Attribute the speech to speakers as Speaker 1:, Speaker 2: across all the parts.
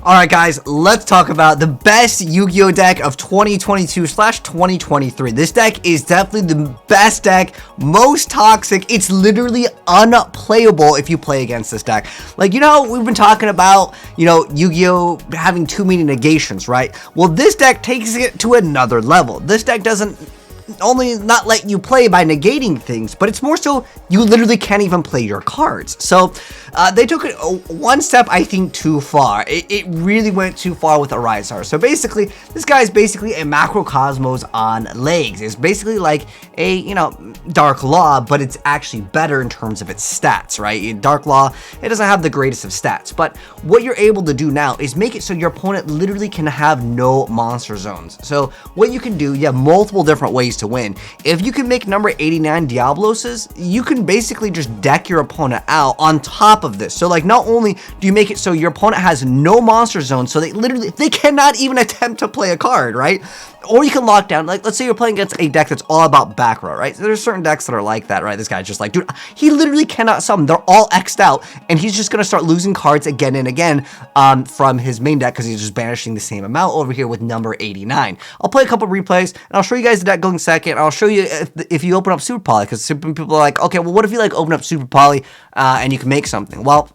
Speaker 1: Alright guys, let's talk about the best Yu-Gi-Oh deck of 2022/2023. This deck is definitely the best deck, most toxic. It's literally unplayable if you play against this deck. Like, you know, we've been talking about, you know, Yu-Gi-Oh having too many negations, right? Well, this deck takes it to another level. This deck doesn't only not let you play by negating things, but it's more so you literally can't even play your cards. So they took it one step, I think, too far. It really went too far with Arizar. So basically, this guy is basically a macrocosmos on legs. It's basically like a, you know, Dark Law, but it's actually better in terms of its stats, right? Dark Law, it doesn't have the greatest of stats, but what you're able to do now is make it so your opponent literally can have no monster zones. So what you can do, you have multiple different ways to win. If you can make number 89 Diabloses, you can basically just deck your opponent out on top of this. So like, not only do you make it so your opponent has no monster zone, so they cannot even attempt to play a card, right? Or you can lock down, like, let's say you're playing against a deck that's all about back row, right? So there's certain decks that are like that, right? This guy's just like, dude, he literally cannot summon. They're all X'd out, and he's just going to start losing cards again and again from his main deck because he's just banishing the same amount over here with number 89. I'll play a couple replays, and I'll show you guys the deck going second. I'll show you if you open up Super Poly, because people are like, okay, well, what if you, like, open up Super Poly and you can make something? Well,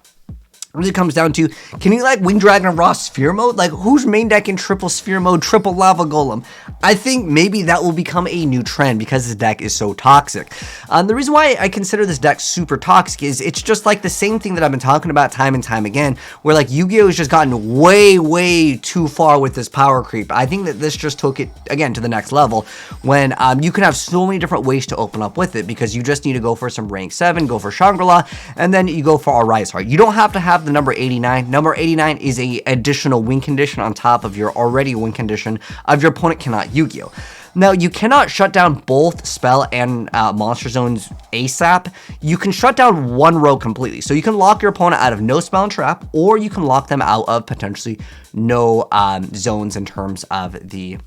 Speaker 1: it really comes down to, can you like Wing Dragon Raw Sphere mode? Like, who's main deck in triple Sphere mode, triple Lava Golem? I think maybe that will become a new trend because this deck is so toxic. The reason why I consider this deck super toxic is it's just like the same thing that I've been talking about time and time again, where like Yu-Gi-Oh has just gotten way too far with this power creep. I think that this just took it, again, to the next level when you can have so many different ways to open up with it because you just need to go for some rank 7, go for Shangri-La, and then you go for Arizar. You don't have to have the number 89. Number 89 is a additional win condition on top of your already win condition of your opponent cannot Yu-Gi-Oh. Now, you cannot shut down both spell and monster zones ASAP. You can shut down one row completely. So you can lock your opponent out of no spell and trap, or you can lock them out of potentially no zones in terms of the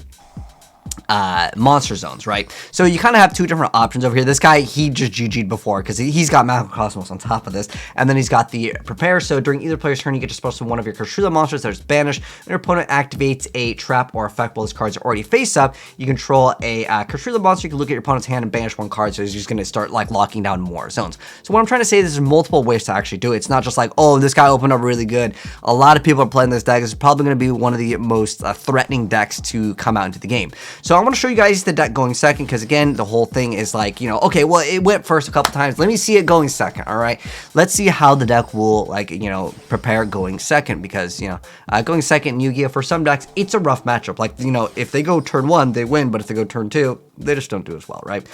Speaker 1: monster zones, right? So you kind of have two different options over here. This guy, he just GG'd before because he's got Macrocosmos on top of this, and then he's got the Prepare. So during either player's turn, you get to special summon one of your Kshatri-La monsters that is banished, and your opponent activates a trap or effect while his cards are already face up. You control a Kshatri-La monster. You can look at your opponent's hand and banish one card, so he's just going to start like locking down more zones. So what I'm trying to say is there's multiple ways to actually do it. It's not just like, oh, this guy opened up really good. A lot of people are playing this deck. This is probably going to be one of the most threatening decks to come out into the game. So I'm going to show you guys the deck going second because, again, the whole thing is like, you know, okay, well, it went first a couple times. Let me see it going second, all right? Let's see how the deck will, like, you know, prepare going second because, you know, going second in Yu-Gi-Oh! For some decks, it's a rough matchup. Like, you know, if they go turn 1, they win, but if they go turn 2, they just don't do as well, right?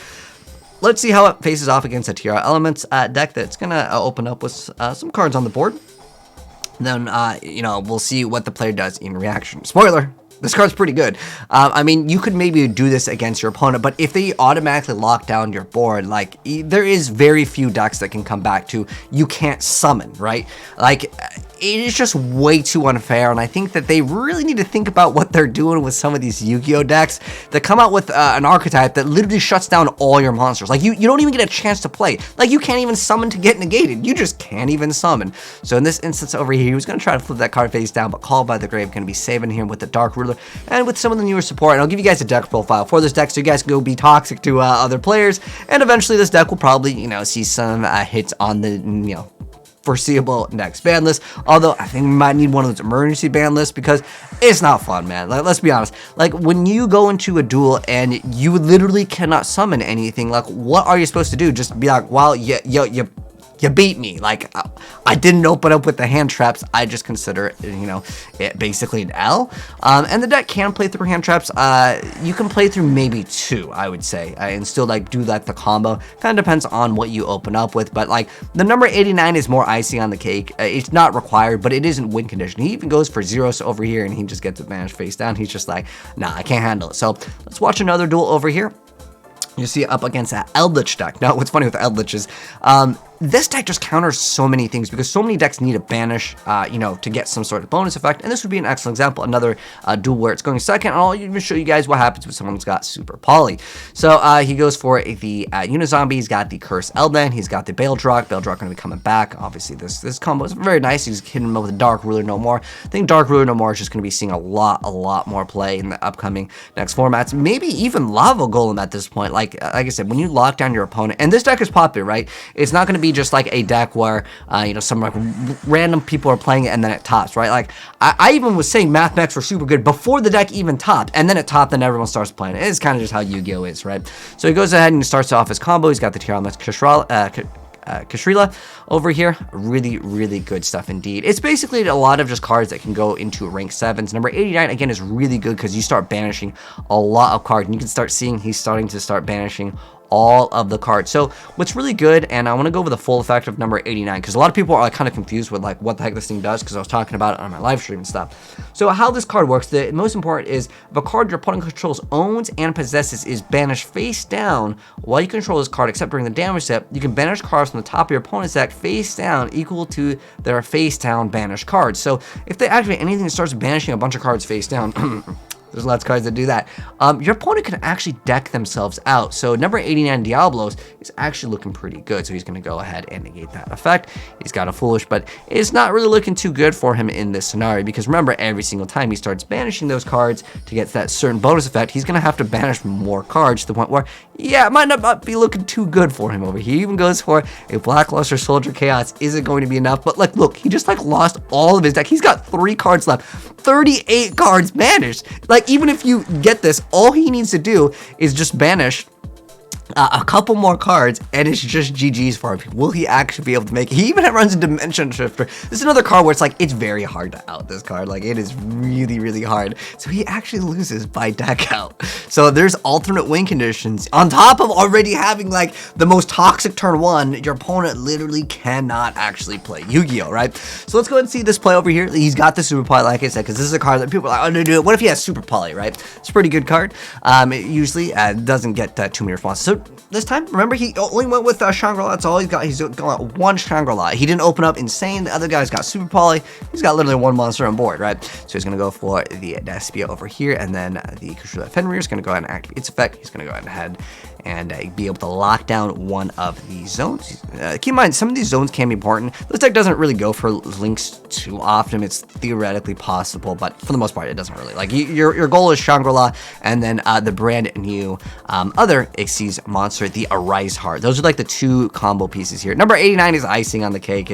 Speaker 1: Let's see how it faces off against a TR Elements deck that's going to open up with some cards on the board. Then, you know, we'll see what the player does in reaction. Spoiler! This card's pretty good. I mean, you could maybe do this against your opponent, but if they automatically lock down your board, like, there is very few decks that can come back to you can't summon, right? Like, it is just way too unfair, and I think that they really need to think about what they're doing with some of these Yu-Gi-Oh decks that come out with an archetype that literally shuts down all your monsters. Like, you don't even get a chance to play. Like, you can't even summon to get negated. You just can't even summon. So in this instance over here, he was going to try to flip that card face down, but Called by the Grave going to be saving him with the Dark Ruler and with some of the newer support. And I'll give you guys a deck profile for this deck so you guys can go be toxic to other players, and eventually this deck will probably, you know, see some hits on the, you know, foreseeable next ban list. Although I think we might need one of those emergency ban lists because it's not fun, man. Like, let's be honest. Like, when you go into a duel and you literally cannot summon anything, like, what are you supposed to do? Just be like, well, you beat me. Like, I didn't open up with the hand traps. I just consider it, you know, it basically an L. And the deck can play through hand traps. You can play through maybe 2, I would say, and still like do like the combo. Kind of depends on what you open up with. But like, the number 89 is more icing on the cake. It's not required, but it isn't win condition. He even goes for Zeros over here, and he just gets it banished face down. He's just like, nah, I can't handle it. So let's watch another duel over here. You see up against that Eldritch deck. Now, what's funny with the Eldritch is, this deck just counters so many things because so many decks need a banish, you know, to get some sort of bonus effect. And this would be an excellent example. Another duel where it's going second. And I'll even show you guys what happens when someone's got super poly. So he goes for the Unizombie. He's got the Curse Elden. He's got the Baildrock. Baildrock going to be coming back. Obviously, this combo is very nice. He's hitting him with the Dark Ruler No More. I think Dark Ruler No More is just going to be seeing a lot more play in the upcoming next formats. Maybe even Lava Golem at this point. Like I said, when you lock down your opponent, and this deck is popular, right? It's not going to be just like a deck where you know, some like random people are playing it and then it tops, right? Like I even was saying Math Mechs were super good before the deck even topped, and then it topped and everyone starts playing it. It's kind of just how Yu-Gi-Oh is, right? So he goes ahead and starts off his combo. He's got the YuGiOh Kshatri-La over here. Really good stuff indeed. It's basically a lot of just cards that can go into rank 7s. Number 89 again is really good because you start banishing a lot of cards, and you can start seeing he's starting to start banishing all of the cards. So what's really good, and I want to go over the full effect of number 89 because a lot of people are like kind of confused with like what the heck this thing does, because I was talking about it on my live stream and stuff. So how this card works, the most important is if a card your opponent controls, owns, and possesses is banished face down while you control this card, except during the damage step, you can banish cards from the top of your opponent's deck face down equal to their face down banished cards. So if they activate anything that starts banishing a bunch of cards face down, there's lots of cards that do that. Your opponent can actually deck themselves out. So number 89 Diablos is actually looking pretty good. So he's going to go ahead and negate that effect. He's got a Foolish, but it's not really looking too good for him in this scenario because remember, every single time he starts banishing those cards to get that certain bonus effect, he's going to have to banish more cards to the point where, yeah, it might not be looking too good for him over here. He even goes for a Blackluster Soldier Chaos. Is it going to be enough? But like, look, he just like lost all of his deck. He's got 3 cards left, 38 cards banished. Like, even if you get this, all he needs to do is just banish a couple more cards, and it's just GG's for him. Will he actually be able to make it? He even runs a Dimension Shifter. This is another card where it's like, it's very hard to out this card. Like, it is really hard. So he actually loses by deck out. So there's alternate win conditions. On top of already having like the most toxic turn 1, your opponent literally cannot actually play Yu-Gi-Oh, right? So let's go ahead and see this play over here. He's got the Super Poly, like I said, because this is a card that people are like, oh, no, what if he has Super Poly, right? It's a pretty good card. It usually doesn't get too many responses. So this time, remember, he only went with Shangri-La. That's all he's got. He's got 1 Shangri-La. He didn't open up Insane. The other guy's got Super Poly. He's got literally 1 monster on board, right? So he's going to go for the Despia over here, and then the Kshatri-La Fenrir is going to go ahead and activate its effect. He's going to go ahead and be able to lock down one of these zones. Keep in mind, some of these zones can be important. This deck doesn't really go for links too often. It's theoretically possible, but for the most part, it doesn't really. Like, your goal is Shangri-La, and then the brand new other Xyz monster, the Arise Heart. Those are like the 2 combo pieces here. Number 89 is icing on the cake.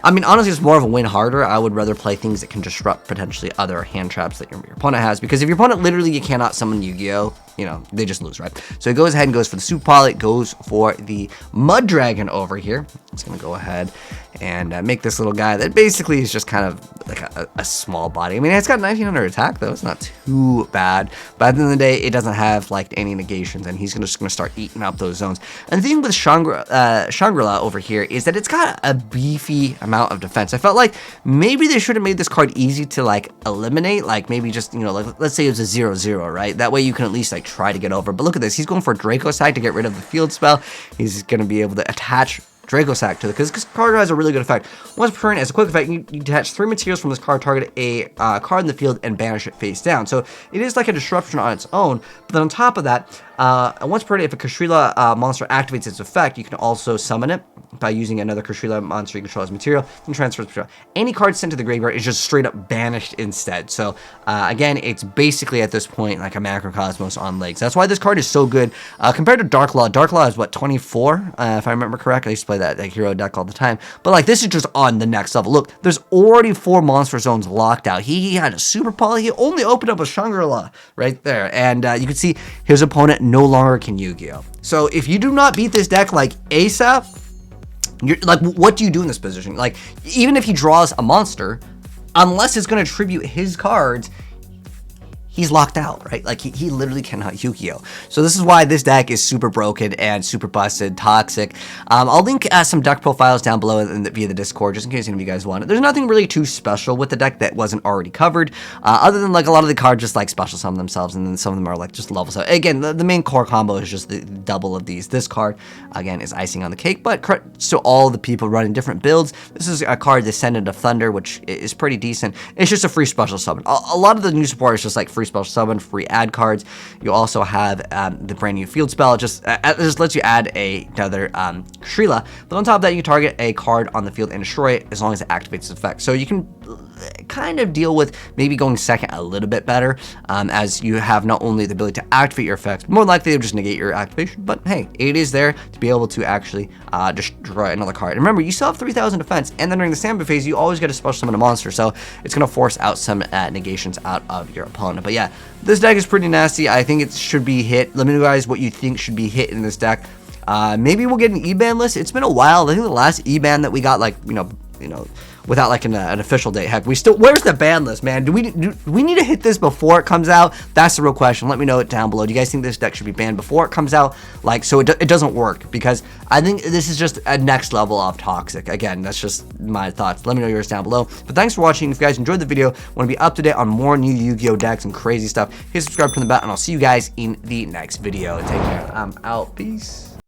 Speaker 1: I mean, honestly, it's more of a win harder. I would rather play things that can disrupt potentially other hand traps that your opponent has, because if your opponent literally you cannot summon Yu-Gi-Oh, you know, they just lose, right? So he goes ahead and goes for the Super Poly, goes for the Mud Dragon over here. It's going to go ahead and make this little guy that basically is just kind of like a small body. I mean, it's got 1900 attack, though. It's not too bad. But at the end of the day, it doesn't have like any negations, and he's just going to start eating up those zones. And the thing with Shangri-La over here is that it's got a beefy amount of defense. I felt like maybe they should have made this card easy to like eliminate. Like maybe just, you know, like let's say it was a 0/0, right? That way you can at least like try to get over. But look at this. He's going for Draco Sack to get rid of the field spell. He's going to be able to attach Draco Sack to the, because this card has a really good effect. Once per turn, as a quick effect, you detach 3 materials from this card, target a card in the field, and banish it face down. So it is like a disruption on its own. But then on top of that, once per turn, if a Kshatri-La monster activates its effect, you can also summon it by using another Kshatri-La monster you control as material, and transfer its material. Any card sent to the graveyard is just straight up banished instead. So again, it's basically at this point like a Macrocosmos on legs. That's why this card is so good compared to Dark Law. Dark Law is what, 24, if I remember correctly. I used to play that hero deck all the time, but like this is just on the next level. Look, there's already 4 monster zones locked out. He had a Super Poly. He only opened up a Shangri-La right there, and you can see his opponent no longer can Yu-Gi-Oh. So if you do not beat this deck like ASAP, you're like, what do you do in this position? Like, even if he draws a monster, unless it's going to tribute his cards, he's locked out, right? Like he literally cannot Yu-Gi-Oh. So this is why this deck is super broken and super busted, toxic. I'll link some deck profiles down below via the Discord, just in case any of you guys want it. There's nothing really too special with the deck that wasn't already covered, other than like a lot of the cards just like special summon themselves, and then some of them are like just level. So again, the main core combo is just the double of these. This card, again, is icing on the cake, but so all the people running different builds. This is a card, Descendant of Thunder, which is pretty decent. It's just a free special summon. A lot of the new support is just like free special summon, free add cards. You also have the brand new field spell. It just lets you add another Kshatri-La, but on top of that, you target a card on the field and destroy it as long as it activates its effect. So you can kind of deal with maybe going second a little bit better, as you have not only the ability to activate your effects, more likely to just negate your activation, but hey, it is there to be able to actually destroy another card. And remember, you still have 3,000 defense, and then during the standby phase, you always get to special summon a monster, so it's going to force out some negations out of your opponent. But yeah, this deck is pretty nasty. I think it should be hit. Let me know, guys, what you think should be hit in this deck. Maybe we'll get an E-ban list. It's been a while. I think the last E-ban that we got, like, you know, without like an official date. Heck, where's the ban list, man? Do we need to hit this before it comes out? That's the real question. Let me know it down below. Do you guys think this deck should be banned before it comes out? Like, so it doesn't work, because I think this is just a next level of toxic. Again, that's just my thoughts. Let me know yours down below. But thanks for watching. If you guys enjoyed the video, want to be up to date on more new Yu-Gi-Oh decks and crazy stuff, hit subscribe, turn the bell, and I'll see you guys in the next video. Take care. I'm out. Peace.